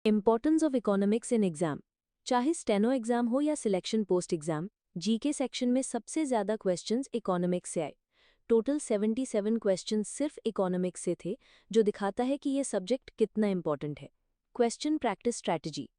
Importance of economics in exam. चाहे steno exam हो या selection post exam, GK section में सबसे ज्यादा क्वेश्चंस इकोनॉमिक्स से आए। टोटल 77 क्वेश्चंस सिर्फ इकोनॉमिक्स से थे, जो दिखाता है कि ये सब्जेक्ट कितना इंपॉर्टेंट है। Question practice strategy.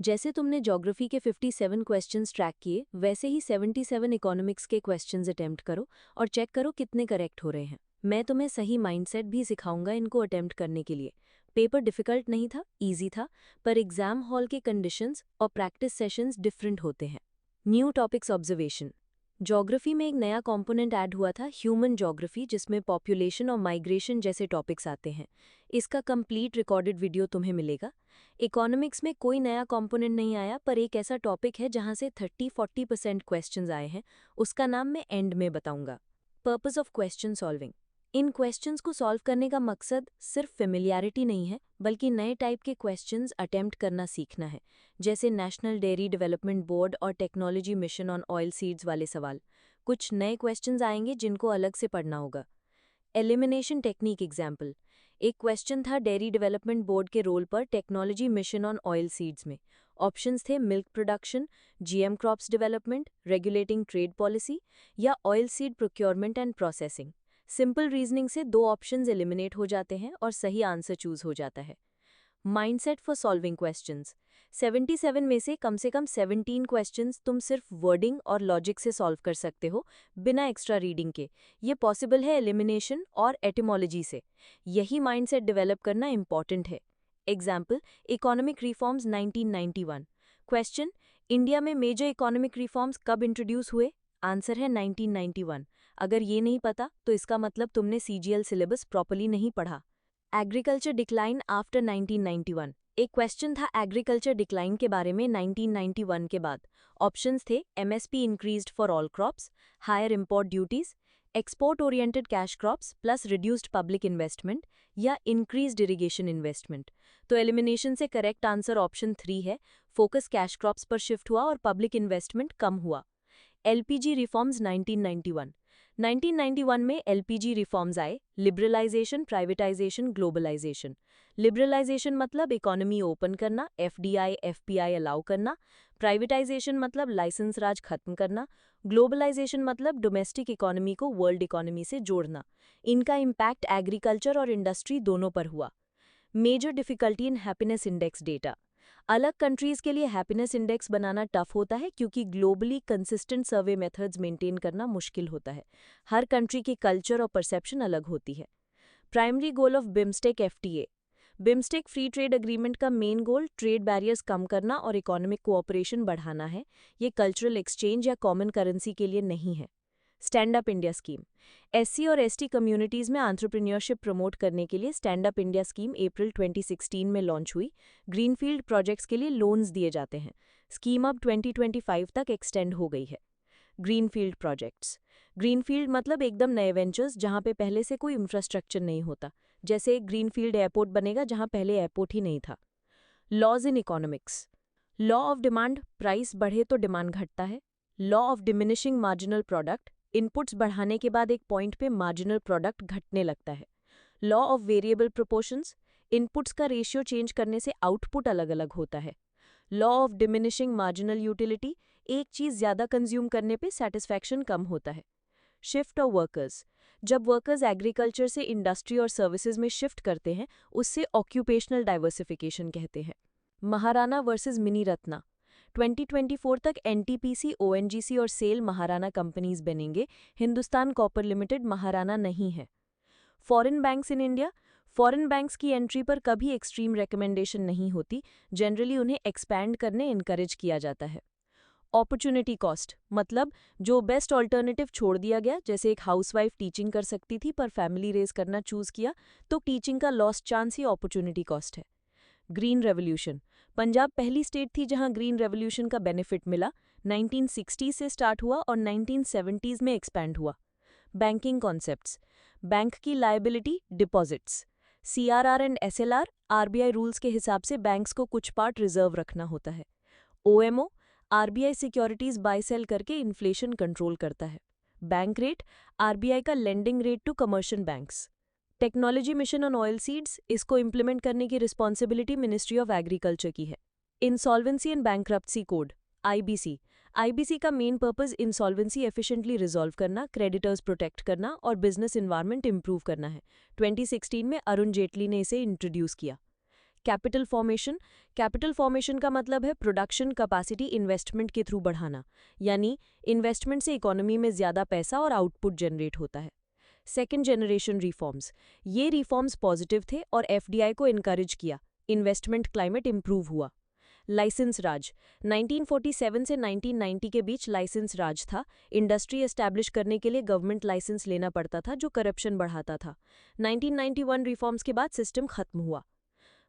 जैसे तुमने ज्योग्राफी के 57 क्वेश्चंस ट्रैक किए, वैसे ही 77 इकोनॉमिक्स के क्वेश्चंस अटेम्प्ट करो और चेक करो कितने करेक्ट हो रहे हैं। मैं तुम्हें सही माइंडसेट भी सिखाऊंगा इनको अटेम्प्ट करने के लिए। पेपर डिफिकल्ट नहीं था, इजी था, पर एग्जाम हॉल के कंडीशंस और प्रैक्टिस सेशंस डिफरेंट होते हैं। New topics observation. ज्योग्राफी में एक नया कंपोनेंट ऐड हुआ था, ह्यूमन ज्योग्राफी, जिसमें पॉपुलेशन और माइग्रेशन जैसे टॉपिक्स आते हैं। इसका कंप्लीट रिकॉर्डेड वीडियो तुम्हें मिलेगा। इकोनॉमिक्स में कोई नया कंपोनेंट नहीं आया, पर एक ऐसा टॉपिक है जहां से 30-40% क्वेश्चंस आए हैं। उसका नाम मैं एंड में बताऊंगा। Purpose of question solving. In questions को सॉल्व करने का मकसद सिर्फ फेमिलियरिटी नहीं है, बल्कि नए टाइप के क्वेश्चंस अटेम्प्ट करना सीखना है, जैसे नेशनल डेयरी डेवलपमेंट बोर्ड और technology mission on oil seeds वाले सवाल। कुछ नए क्वेश्चंस आएंगे जिनको अलग से पढ़ना होगा। Elimination technique example. एक क्वेश्चन था डेयरी डेवलपमेंट बोर्ड के रोल पर technology mission on oil seeds में। ऑप्शंस थे milk production, GM crops development, regulating trade policy या oil seed procurement and processing. Simple reasoning से दो ऑप्शंस एलिमिनेट हो जाते हैं और सही आंसर चूज हो जाता है। Mindset for solving questions. 77 में से कम 17 क्वेश्चंस तुम सिर्फ वर्डिंग और लॉजिक से सॉल्व कर सकते हो, बिना एक्स्ट्रा रीडिंग के। ये पॉसिबल है एलिमिनेशन और एटिमोलॉजी से। यही माइंडसेट डेवलप करना इंपॉर्टेंट है। Example, economic reforms 1991। Question, India में मेजर इकोनॉमिक रिफॉर्म्स कब इंट्रोड्यूस हुए? आंसर है 1991। अगर ये नहीं पता तो इसका मतलब तुमने सीजीएल सिलेबस प्रॉपर्ली नहीं पढ़ा। Agriculture decline after 1991। एक क्वेश्चन था एग्रीकल्चर डिक्लाइन के बारे में 1991 के बाद। ऑप्शंस थे MSP increased for all crops, higher import duties, export oriented cash crops plus reduced public investment या इंक्रीज्ड इरिगेशन इन्वेस्टमेंट। तो एलिमिनेशन से करेक्ट आंसर ऑप्शन 3 है। फोकस कैश क्रॉप्स पर शिफ्ट हुआ और पब्लिक इन्वेस्टमेंट कम हुआ। LPG reforms 1991। 1991 में LPG reforms आए, लिबरलाइजेशन, प्राइवेटाइजेशन, ग्लोबलाइजेशन। लिबरलाइजेशन मतलब इकोनॉमी ओपन करना, एफडीआई, एफपीआई अलाउ करना। प्राइवेटाइजेशन मतलब लाइसेंस राज खत्म करना। ग्लोबलाइजेशन मतलब डोमेस्टिक इकोनॉमी को वर्ल्ड इकोनॉमी से जोड़ना। इनका इम्पैक्ट एग्रीकल्चर और इंडस्ट्री दोनों पर हुआ। Major difficulty in happiness index data. अलग कंट्रीज के लिए हैप्पीनेस इंडेक्स बनाना टफ होता है, क्योंकि ग्लोबली कंसिस्टेंट सर्वे मेथड्स मेंटेन करना मुश्किल होता है। हर कंट्री की कल्चर और परसेप्शन अलग होती है। Primary goal of BIMSTEC FTA. BIMSTEC free trade agreement का मेन गोल ट्रेड बैरियर्स कम करना और इकोनॉमिक कोऑपरेशन बढ़ाना है। ये कल्चरल एक्सचेंज या कॉमन करेंसी के लिए नहीं है। Stand up India scheme. SC और एसटी कम्युनिटीज में एंटरप्रेन्योरशिप प्रमोट करने के लिए स्टैंड अप इंडिया स्कीम अप्रैल 2016 में लॉन्च हुई। ग्रीनफील्ड प्रोजेक्ट्स के लिए लोन्स दिए जाते हैं। स्कीम अब 2025 तक एक्सटेंड हो गई है। Greenfield projects. ग्रीनफील्ड मतलब एकदम नए वेंचर्स जहां पे पहले से कोई इंफ्रास्ट्रक्चर नहीं होता। जैसे एक ग्रीनफील्ड एयरपोर्ट बनेगा जहां पहले एयरपोर्ट ही नहीं था। Laws in economics. Law of demand, price बढ़े तो डिमांड घटता है। Law of diminishing marginal product, inputs बढ़ाने के बाद एक पॉइंट पे मार्जिनल प्रोडक्ट घटने लगता है। Law of variable proportions, inputs का रेशियो चेंज करने से आउटपुट अलग अलग होता है। Law of diminishing marginal utility, एक चीज ज्यादा कंज्यूम करने पे सेटिस्फैक्शन कम होता है। शिफ्ट ऑफ वर्कर्स, जब वर्कर्स एग्रीकल्चर से इंडस्ट्री और सर्विसेज में शिफ्ट करते हैं, उससे ऑक्यूपेशनल डाइवर्सिफिकेशन कहते हैं। Maharana versus mini Ratna. 2024 तक एनटीपीसी, ओएनजीसी और सेल महाराणा कंपनीज बनेंगे। हिंदुस्तान कॉपर लिमिटेड महाराणा नहीं है। Foreign banks in India. Foreign banks की एंट्री पर कभी एक्सट्रीम रिकमेंडेशन नहीं होती। जनरली उन्हें एक्सपैंड करने इनकरेज किया जाता है। अपॉर्चुनिटी कॉस्ट मतलब जो बेस्ट ऑल्टरनेटिव छोड़ दिया गया, जैसे एक हाउसवाइफ टीचिंग कर सकती थी पर फैमिली रेज करना चूज किया, तो टीचिंग का लॉस्ट चांस ही अपॉर्चुनिटी कॉस्ट है। Green revolution. पंजाब पहली स्टेट थी जहां ग्रीन रेवोल्यूशन का बेनिफिट मिला। 1960 से स्टार्ट हुआ और 1970s में एक्सपैंड हुआ। Banking concepts. बैंक की liability, deposits. CRR and SLR, RBI rules के हिसाब से बैंक्स को कुछ पार्ट रिजर्व रखना होता है। OMO, RBI securities buy sell करके इन्फ्लेशन कंट्रोल करता है। बैंक रेट, आरबीआई का lending rate to commercial banks. Technology mission on oil seeds, इसको इम्प्लीमेंट करने की रिस्पॉन्सिबिलिटी मिनिस्ट्री ऑफ एग्रीकल्चर की है। Insolvency and bankruptcy code IBC, IBC का main purpose insolvency efficiently resolve करना, क्रेडिटर्स प्रोटेक्ट करना और बिजनेस इन्वायरमेंट इंप्रूव करना है। 2016 में अरुण जेटली ने इसे इंट्रोड्यूस किया। कैपिटल फॉर्मेशन, कैपिटल फॉर्मेशन का मतलब है प्रोडक्शन कैपेसिटी इन्वेस्टमेंट के थ्रू बढ़ाना, यानी इन्वेस्टमेंट से इकोनॉमी में ज़्यादा पैसा और आउटपुट जनरेट होता है। सेकेंड जनरेशन रिफॉर्म्स, ये रिफॉर्म्स पॉजिटिव थे और एफडीआई को इनकरेज किया, इन्वेस्टमेंट क्लाइमेट इंप्रूव हुआ। लाइसेंस राज, 1947 से 1990 के बीच लाइसेंस राज था। इंडस्ट्री एस्टैब्लिश करने के लिए गवर्नमेंट लाइसेंस लेना पड़ता था, जो करप्शन बढ़ाता था। 1991 रिफॉर्म्स के बाद सिस्टम खत्म हुआ।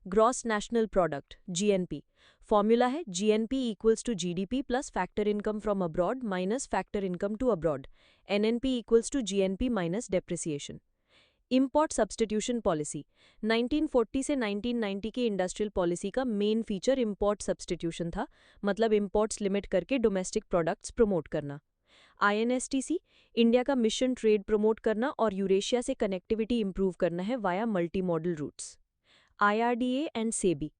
Gross national product GNP, formula है GNP equals to GDP plus factor income from abroad minus factor income to abroad, NNP equals to GNP minus depreciation. Import substitution policy, 1940 से 1990 की industrial policy का main feature import substitution था, मतलब imports limit करके domestic products promote करना। INSTC, India का mission trade promote करना और यूरेशिया से कनेक्टिविटी इंप्रूव करना है via multi model roots. IRDA and SEBI,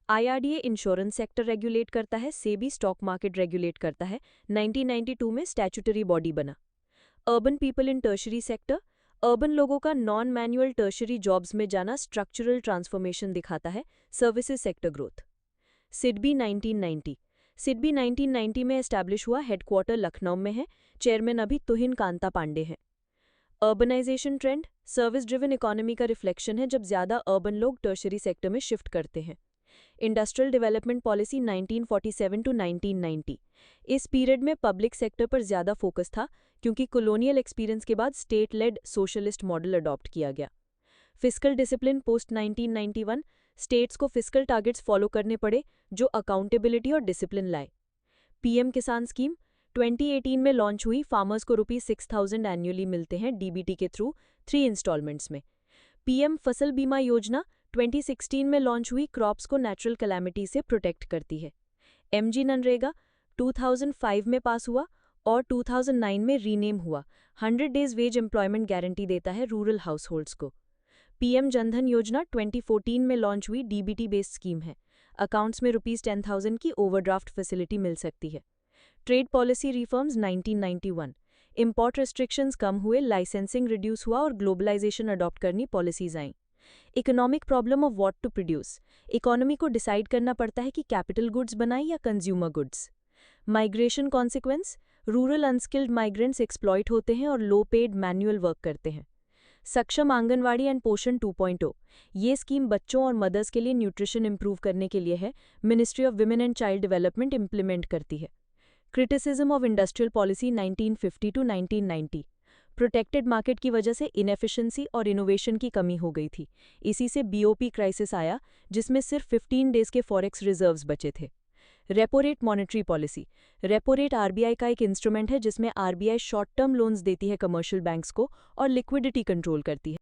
IRDA insurance sector regulate करता है, सेबी स्टॉक मार्केट रेगुलेट करता है। 1992 में स्टैट्यूटरी बॉडी बना। Urban people in tertiary sector, urban लोगों का नॉन मैनुअल टर्शरी जॉब्स में जाना स्ट्रक्चरल ट्रांसफॉर्मेशन दिखाता है, services sector growth. SIDBI 1990, SIDBI 1990 में एस्टैब्लिश हुआ, हेडक्वार्टर लखनऊ में है, चेयरमैन अभी तुहिन कांता पांडे हैं। Urbanisation trend, service driven economy का रिफ्लेक्शन है जब ज़्यादा अर्बन लोग टर्शरी सेक्टर में शिफ्ट करते हैं। इंडस्ट्रियल डेवलपमेंट पॉलिसी 1947 टू 1990, इस पीरियड में पब्लिक सेक्टर पर ज़्यादा फोकस था क्योंकि कॉलोनियल एक्सपीरियंस के बाद state lead socialist model adopt किया गया। फिस्कल डिसिप्लिन पोस्ट 1991, स्टेट्स को फिस्कल टारगेट्स फॉलो करने पड़े जो अकाउंटेबिलिटी और डिसिप्लिन लाए। पीएम किसान स्कीम 2018 में लॉन्च हुई, फार्मर्स को ₹6000 एनुअली मिलते हैं डीबीटी के थ्रू 3 इंस्टॉलमेंट्स में। पीएम फसल बीमा योजना 2016 में लॉन्च हुई, क्रॉप्स को नेचुरल कैलामिटी से प्रोटेक्ट करती है। एमजी मनरेगा 2005 में पास हुआ और 2009 में रीनेम हुआ, 100 डेज वेज एम्प्लॉयमेंट गारंटी देता है रूरल हाउसहोल्ड्स को। पीएम जनधन योजना 2014 में लॉन्च हुई, डीबीटी बेस्ड स्कीम है, अकाउंट्स में ₹10,000 की ओवरड्राफ्ट फैसिलिटी मिल सकती है। Trade policy reforms 1991, import restrictions कम हुए, लाइसेंसिंग रिड्यूस हुआ और ग्लोबलाइजेशन अडॉप्ट करनी पॉलिसीज आईं। Economic problem of what to produce, economy को डिसाइड करना पड़ता है कि कैपिटल गुड्स बनाएं या consumer goods. Migration consequence, rural unskilled migrants exploit होते हैं और लो पेड मैनुअल वर्क करते हैं। सक्षम आंगनवाड़ी एंड पोषण 2.0, ये स्कीम बच्चों और मदर्स के लिए न्यूट्रिशन इंप्रूव करने के लिए है, ministry of women and child development implement करती है। Criticism of industrial policy 1950 to 1990, protected market की वजह से इनएफिशिएंसी और इनोवेशन की कमी हो गई थी, इसी से बीओपी क्राइसिस आया जिसमें सिर्फ 15 डेज के फॉरेक्स रिजर्व्स बचे थे। Repo rate monetary policy, repo rate RBI का एक इंस्ट्रूमेंट है जिसमें आरबीआई शॉर्ट टर्म लोन्स देती है कमर्शियल बैंक्स को और लिक्विडिटी कंट्रोल करती है।